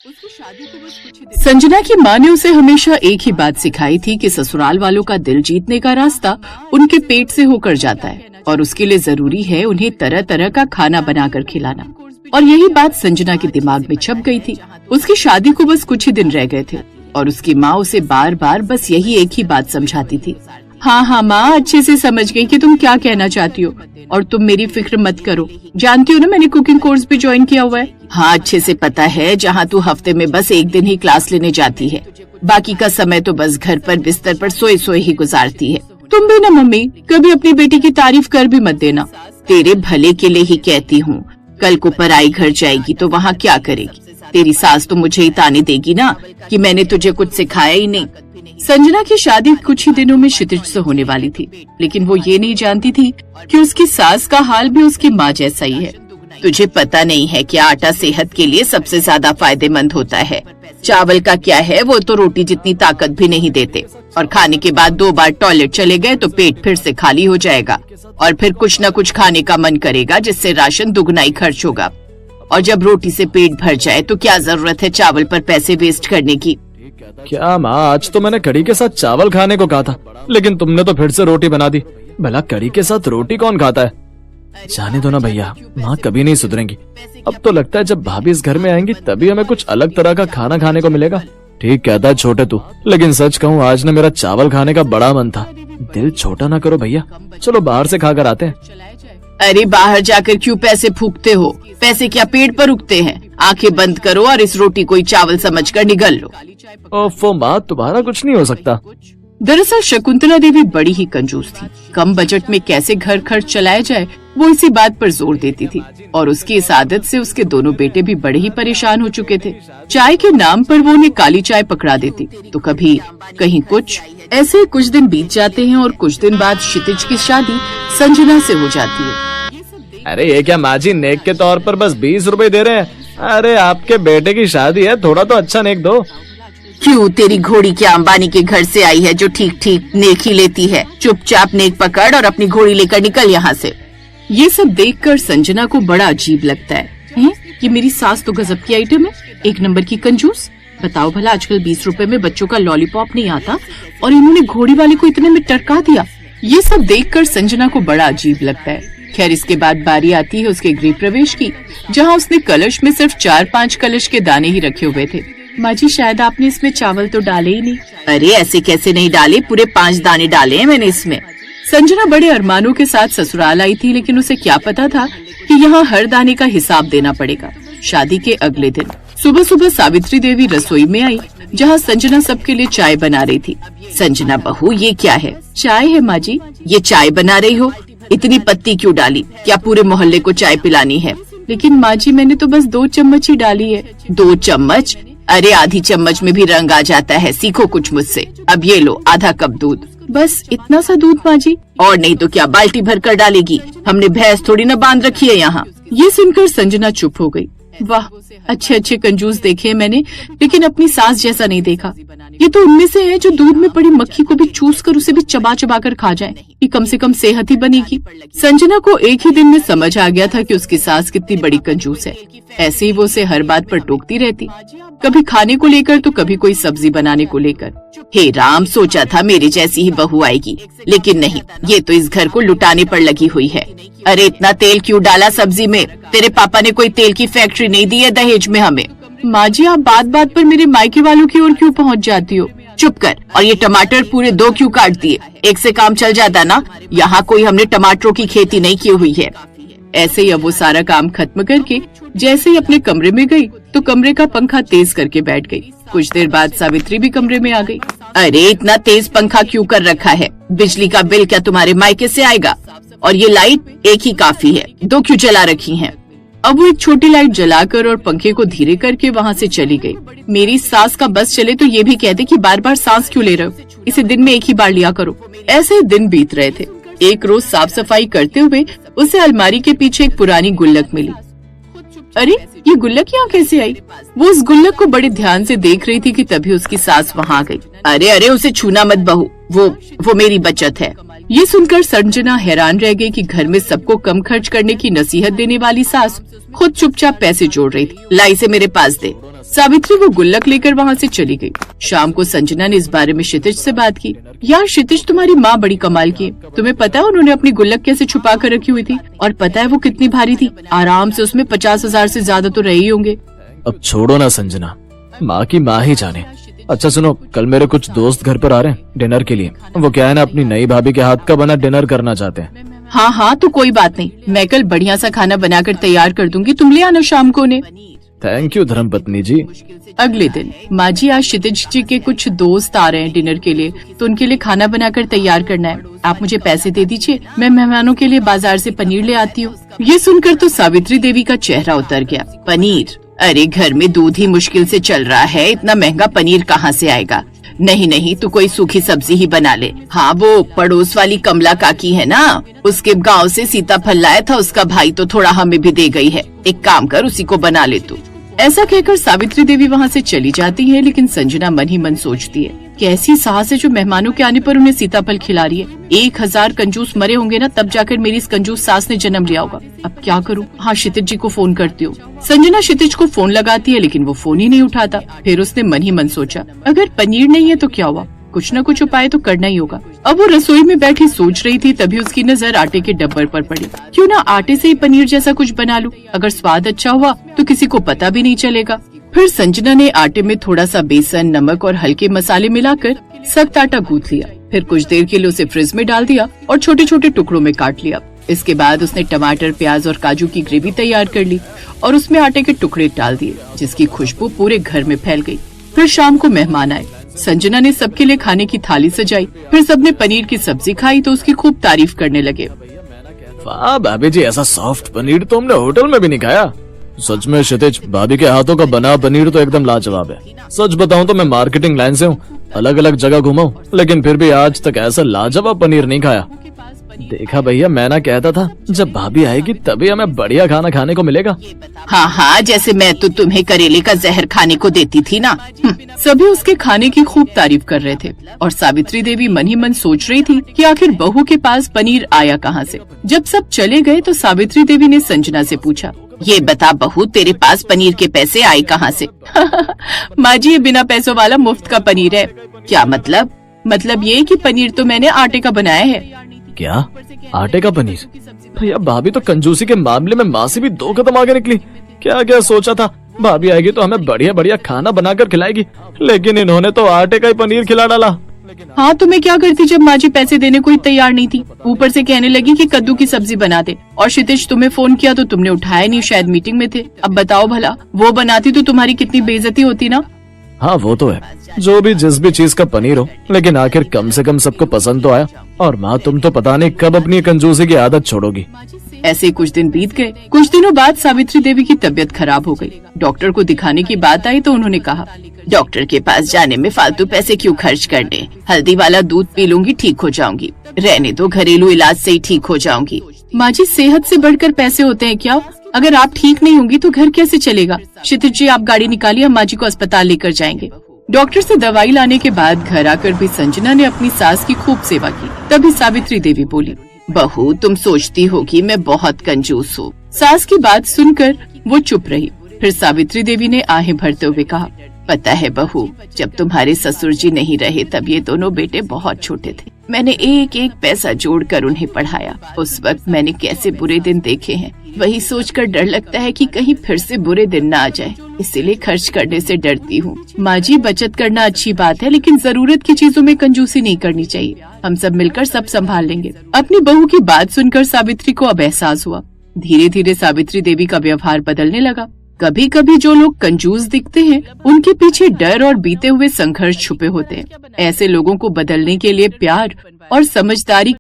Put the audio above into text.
संजना की माँ ने उसे हमेशा एक ही बात सिखाई थी कि ससुराल वालों का दिल जीतने का रास्ता उनके पेट से होकर जाता है और उसके लिए जरूरी है उन्हें तरह तरह का खाना बनाकर खिलाना। और यही बात संजना के दिमाग में छप गई थी। उसकी शादी को बस कुछ ही दिन रह गए थे और उसकी माँ उसे बार बार बस यही एक ही बात समझाती थी। हाँ माँ, अच्छे से समझ गई कि तुम क्या कहना चाहती हो और तुम मेरी फिक्र मत करो। जानती हो ना, मैंने कुकिंग कोर्स भी ज्वाइन किया हुआ है। हाँ, अच्छे से पता है, जहाँ तू हफ्ते में बस एक दिन ही क्लास लेने जाती है, बाकी का समय तो बस घर पर बिस्तर पर सोए सोए ही गुजारती है। तुम भी ना मम्मी, कभी अपनी बेटी की तारीफ कर भी मत देना। तेरे भले के लिए ही कहती हूँ। कल को पराई घर जाएगी तो वहाँ क्या करेगी? तेरी सास तो मुझे ही ताने देगी ना कि मैंने तुझे कुछ सिखाया ही नहीं। संजना की शादी कुछ ही दिनों में क्षितिज से होने वाली थी, लेकिन वो ये नहीं जानती थी कि उसकी सास का हाल भी उसकी माँ जैसा ही है। तुझे पता नहीं है कि आटा सेहत के लिए सबसे ज्यादा फायदेमंद होता है। चावल का क्या है, वो तो रोटी जितनी ताकत भी नहीं देते और खाने के बाद 2 बार टॉयलेट चले गए तो पेट फिर से खाली हो जाएगा और फिर कुछ न कुछ खाने का मन करेगा, जिससे राशन दुगना ही खर्च होगा। और जब रोटी से पेट भर जाए तो क्या जरूरत है चावल पर पैसे वेस्ट करने की। क्या माँ, आज तो मैंने कड़ी के साथ चावल खाने को कहा था, लेकिन तुमने तो फिर से रोटी बना दी। भला कड़ी के साथ रोटी कौन खाता है? जाने दो ना भैया, माँ कभी नहीं सुधरेंगी। अब तो लगता है जब भाभी इस घर में आएंगी तभी हमें कुछ अलग तरह का खाना खाने को मिलेगा। ठीक कहता है छोटे तू, लेकिन सच कहूँ आज न मेरा चावल खाने का बड़ा मन था। दिल छोटा ना करो भैया, चलो बाहर से खाकर आते हैं। अरे बाहर जाकर क्यों पैसे फूकते हो? पैसे क्या पेट पर रुकते हैं? आंखें बंद करो और इस रोटी को ही चावल समझकर निगल लो। ओफो माँ, तुम्हारा कुछ नहीं हो सकता। दरअसल शकुंतला देवी बड़ी ही कंजूस थी। कम बजट में कैसे घर खर्च चलाया जाए वो इसी बात पर जोर देती थी और उसकी इस आदत से उसके दोनों बेटे भी बड़े ही परेशान हो चुके थे। चाय के नाम पर वो उन्हें काली चाय पकड़ा देती तो कभी कहीं कुछ। ऐसे कुछ दिन बीत जाते हैं और कुछ दिन बाद क्षितिज की शादी संजना से हो जाती है। अरे ये क्या माँ जी, नेक के तौर पर बस 20 रुपए दे रहे हैं? अरे आपके बेटे की शादी है, थोड़ा तो अच्छा नेक दो। क्यों, तेरी घोड़ी क्या अंबानी के घर से आई है जो ठीक ठीक नेक ही लेती है? चुपचाप नेक पकड़ और अपनी घोड़ी लेकर निकल यहाँ से। ये सब देखकर संजना को बड़ा अजीब लगता है। ये मेरी सास तो गजब की आइटम है, एक नंबर की कंजूस। बताओ भला, आजकल 20 रुपए में बच्चों का लॉलीपॉप नहीं आता और इन्होंने घोड़ी वाले को इतने में टरका दिया। ये सब देखकर संजना को बड़ा अजीब लगता है। खैर, इसके बाद बारी आती है उसके गृह प्रवेश की, जहाँ उसने कलश में सिर्फ 4-5 कलश के दाने ही रखे हुए थे। माँ जी, शायद आपने इसमें चावल तो डाले ही नहीं। अरे ऐसे कैसे नहीं डाले, पूरे 5 दाने डाले हैं मैंने इसमें। संजना बड़े अरमानों के साथ ससुराल आई थी, लेकिन उसे क्या पता था कि यहाँ हर दाने का हिसाब देना पड़ेगा। शादी के अगले दिन सुबह सुबह सावित्री देवी रसोई में आई, जहाँ संजना सबके लिए चाय बना रही थी। संजना बहू, ये क्या है? चाय है माँ जी। ये चाय बना रही हो? इतनी पत्ती क्यों डाली? क्या पूरे मोहल्ले को चाय पिलानी है? लेकिन माँ जी, मैंने तो बस 2 चम्मच ही डाली है। 2 चम्मच? अरे आधी चम्मच में भी रंग आ जाता है, सीखो कुछ मुझसे। अब ये लो आधा कप दूध। बस इतना सा दूध माँ जी? और नहीं तो क्या, बाल्टी भर कर डालेगी? हमने भैंस थोड़ी ना बांध रखी है यहाँ। ये सुनकर संजना चुप हो गई। वाह, अच्छे अच्छे कंजूस देखे मैंने, लेकिन अपनी सास जैसा नहीं देखा। ये तो उनमें से है जो दूध में पड़ी मक्खी को भी चूस कर उसे भी चबा चबा कर खा जाए, कि कम से कम सेहत ही बनेगी। संजना को एक ही दिन में समझ आ गया था कि उसकी सास कितनी बड़ी कंजूस है। ऐसे ही वो उसे हर बात पर टोकती रहती, कभी खाने को लेकर तो कभी कोई सब्जी बनाने को लेकर। हे राम, सोचा था मेरे जैसी ही बहू आएगी, लेकिन नहीं, ये तो इस घर को लुटाने पर लगी हुई है। अरे इतना तेल क्यों डाला सब्जी में? तेरे पापा ने कोई तेल की फैक्ट्री नहीं दी है दहेज में हमें। माँ जी, आप बात बात पर मेरे मायके वालों की ओर क्यों पहुँच जाती हो? चुप कर। और ये टमाटर पूरे 2 क्यों काट दिए? एक से काम चल जाता ना। यहाँ कोई हमने टमाटरों की खेती नहीं की हुई है। ऐसे ही अब वो सारा काम खत्म करके जैसे ही अपने कमरे में गई तो कमरे का पंखा तेज करके बैठ गई। कुछ देर बाद सावित्री भी कमरे में आ गई। अरे इतना तेज पंखा क्यों कर रखा है? बिजली का बिल क्या तुम्हारे मायके से आएगा? और ये लाइट एक ही काफी है, 2 क्यों जला रखी हैं? अब वो एक छोटी लाइट जलाकर और पंखे को धीरे करके वहाँ से चली गई। मेरी सास का बस चले तो ये भी कहते कि बार बार सांस क्यों ले रहे हो, इसे दिन में एक ही बार लिया करो। ऐसे दिन बीत रहे थे। एक रोज साफ सफाई करते हुए उसे अलमारी के पीछे एक पुरानी गुल्लक मिली। अरे ये गुल्लक यहाँ कैसे आई? वो उस गुल्लक को बड़े ध्यान से देख रही थी कि तभी उसकी सास वहाँ आ गई। अरे अरे उसे छूना मत बहू, वो मेरी बचत है। ये सुनकर संजना हैरान रह गई कि घर में सबको कम खर्च करने की नसीहत देने वाली सास खुद चुपचाप पैसे जोड़ रही थी। लाई से मेरे पास दे। सावित्री वो गुल्लक लेकर वहाँ से चली गई। शाम को संजना ने इस बारे में क्षितिज से बात की। यार क्षितिज, तुम्हारी माँ बड़ी कमाल की है। तुम्हें पता है उन्होंने अपनी गुल्लक कैसे छुपा कर रखी हुई थी, और पता है वो कितनी भारी थी? आराम से उसमें 50,000 से ज्यादा तो रहे ही होंगे। अब छोड़ो ना संजना, माँ की माँ ही जाने। अच्छा सुनो, कल मेरे कुछ दोस्त घर पर आ रहे हैं डिनर के लिए। वो क्या है ना, अपनी नई भाभी के हाथ का बना डिनर करना चाहते हैं। हाँ हाँ, तो कोई बात नहीं, मैं कल बढ़िया सा खाना बनाकर तैयार कर दूंगी, तुम ले आना शाम को उन्हें। थैंक यू धर्मपत्नी जी। अगले दिन, माँ जी आज क्षितिज जी के कुछ दोस्त आ रहे हैं डिनर के लिए, तो उनके लिए खाना बनाकर तैयार करना है। आप मुझे पैसे दे दीजिए, मैं मेहमानों के लिए बाजार से पनीर ले आती हूँ। ये सुनकर तो सावित्री देवी का चेहरा उतर गया। पनीर? अरे घर में दूध ही मुश्किल से चल रहा है, इतना महंगा पनीर कहाँ से आएगा? नहीं नहीं, तू कोई सूखी सब्जी ही बना ले। हाँ, वो पड़ोस वाली कमला काकी है ना, उसके गांव से सीताफल लाया था उसका भाई, तो थोड़ा हमें भी दे गई है। एक काम कर, उसी को बना ले तू। ऐसा कहकर सावित्री देवी वहाँ से चली जाती है, लेकिन संजना मन ही मन सोचती है, कैसी सास है जो मेहमानों के आने पर उन्हें सीताफल खिला रही है। 1000 कंजूस मरे होंगे ना, तब जाकर मेरी इस कंजूस सास ने जन्म लिया होगा। अब क्या करूँ? हाँ, क्षितिज जी को फोन करती हूँ। संजना क्षितिज को फोन लगाती है, लेकिन वो फोन ही नहीं उठाता। फिर उसने मन ही मन सोचा, अगर पनीर नहीं है तो क्या हुआ, कुछ न कुछ उपाय तो करना ही होगा। अब वो रसोई में बैठी सोच रही थी, तभी उसकी नजर आटे के डब्बर पर पड़ी। क्यों ना आटे से ही पनीर जैसा कुछ बना लूं, अगर स्वाद अच्छा हुआ तो किसी को पता भी नहीं चलेगा। फिर संजना ने आटे में थोड़ा सा बेसन, नमक और हल्के मसाले मिलाकर सख्त आटा गूंथ लिया। फिर कुछ देर के लिए उसे फ्रिज में डाल दिया और छोटे छोटे टुकड़ों में काट लिया। इसके बाद उसने टमाटर, प्याज और काजू की ग्रेवी तैयार कर ली और उसमें आटे के टुकड़े डाल दिए, जिसकी खुशबू पूरे घर में फैल गई। फिर शाम को मेहमान आए। संजना ने सबके लिए खाने की थाली सजाई। फिर सबने पनीर की सब्जी खाई तो उसकी खूब तारीफ करने लगे। वाह भाभी जी, ऐसा सॉफ्ट पनीर तो हमने होटल में भी नहीं खाया। सच में क्षितिज, भाभी के हाथों का बना पनीर तो एकदम लाजवाब है। सच बताऊं तो मैं मार्केटिंग लाइन से हूँ, अलग अलग जगह घुमा हूँ, लेकिन फिर भी आज तक ऐसा लाजवाब पनीर नहीं खाया। देखा भैया, मैं ना कहता था, जब भाभी आएगी तभी हमें बढ़िया खाना खाने को मिलेगा। हाँ हाँ, जैसे मैं तो तुम्हें करेले का जहर खाने को देती थी ना। सभी उसके खाने की खूब तारीफ कर रहे थे और सावित्री देवी मन ही मन सोच रही थी कि आखिर बहू के पास पनीर आया कहाँ से। जब सब चले गए तो सावित्री देवी ने संजना से पूछा, ये बता बहू, तेरे पास पनीर के पैसे आए कहाँ से? माँ जी, ये बिना पैसों वाला मुफ्त का पनीर है। क्या मतलब? मतलब ये कि पनीर तो मैंने आटे का बनाया है। क्या? आटे का पनीर? भैया, भाभी तो कंजूसी के मामले में माँ से भी 2 कदम आगे निकली। क्या क्या सोचा था, भाभी आएगी तो हमें बढ़िया बढ़िया खाना बनाकर खिलाएगी, लेकिन इन्होंने तो आटे का ही पनीर खिला डाला। हाँ, तो मैं क्या करती जब माँ जी पैसे देने को ही तैयार नहीं थी। ऊपर से कहने लगी कि कद्दू की सब्जी बना दे, और क्षितिज तुम्हें फोन किया तो तुमने उठाया नहीं, शायद मीटिंग में थे। अब बताओ भला, वो बनाती तो तुम्हारी कितनी बेइज्जती होती ना। हाँ वो तो है, जो भी जिस भी चीज का पनीर हो, लेकिन आखिर कम से कम सबको पसंद तो आया। और माँ, तुम तो पता नहीं कब अपनी कंजूसी की आदत छोड़ोगी। ऐसे कुछ दिन बीत गए। कुछ दिनों बाद सावित्री देवी की तबीयत खराब हो गई। डॉक्टर को दिखाने की बात आई तो उन्होंने कहा, डॉक्टर के पास जाने में फालतू पैसे क्यों खर्च करने, हल्दी वाला दूध पी लूंगी, ठीक हो जाऊंगी। रहने दो, घरेलू इलाज से ही ठीक हो जाऊंगी। माँ जी, सेहत से बढ़कर पैसे होते हैं क्या? अगर आप ठीक नहीं होंगी तो घर कैसे चलेगा? क्षितिज जी, आप गाड़ी निकालिए, हम माँ जी को अस्पताल लेकर जाएंगे। डॉक्टर से दवाई लाने के बाद घर आकर भी संजना ने अपनी सास की खूब सेवा की। तभी सावित्री देवी बोली, बहू, तुम सोचती होगी मैं बहुत कंजूस हूँ। सास की बात सुनकर वो चुप रही। फिर सावित्री देवी ने आहें भरते हुए कहा, पता है बहू, जब तुम्हारे ससुर जी नहीं रहे तब ये दोनों बेटे बहुत छोटे थे। मैंने एक एक पैसा जोड़कर उन्हें पढ़ाया। उस वक्त मैंने कैसे बुरे दिन देखे हैं, वही सोचकर डर लगता है कि कहीं फिर से बुरे दिन न आ जाए, इसीलिए खर्च करने से डरती हूँ। माँ जी, बचत करना अच्छी बात है, लेकिन जरूरत की चीजों में कंजूसी नहीं करनी चाहिए। हम सब मिलकर सब संभाल लेंगे। अपनी बहू की बात सुनकर सावित्री को अब एहसास हुआ। धीरे धीरे सावित्री देवी का व्यवहार बदलने लगा। कभी कभी जो लोग कंजूस दिखते हैं, उनके पीछे डर और बीते हुए संघर्ष छुपे होते हैं। ऐसे लोगों को बदलने के लिए प्यार और समझदारी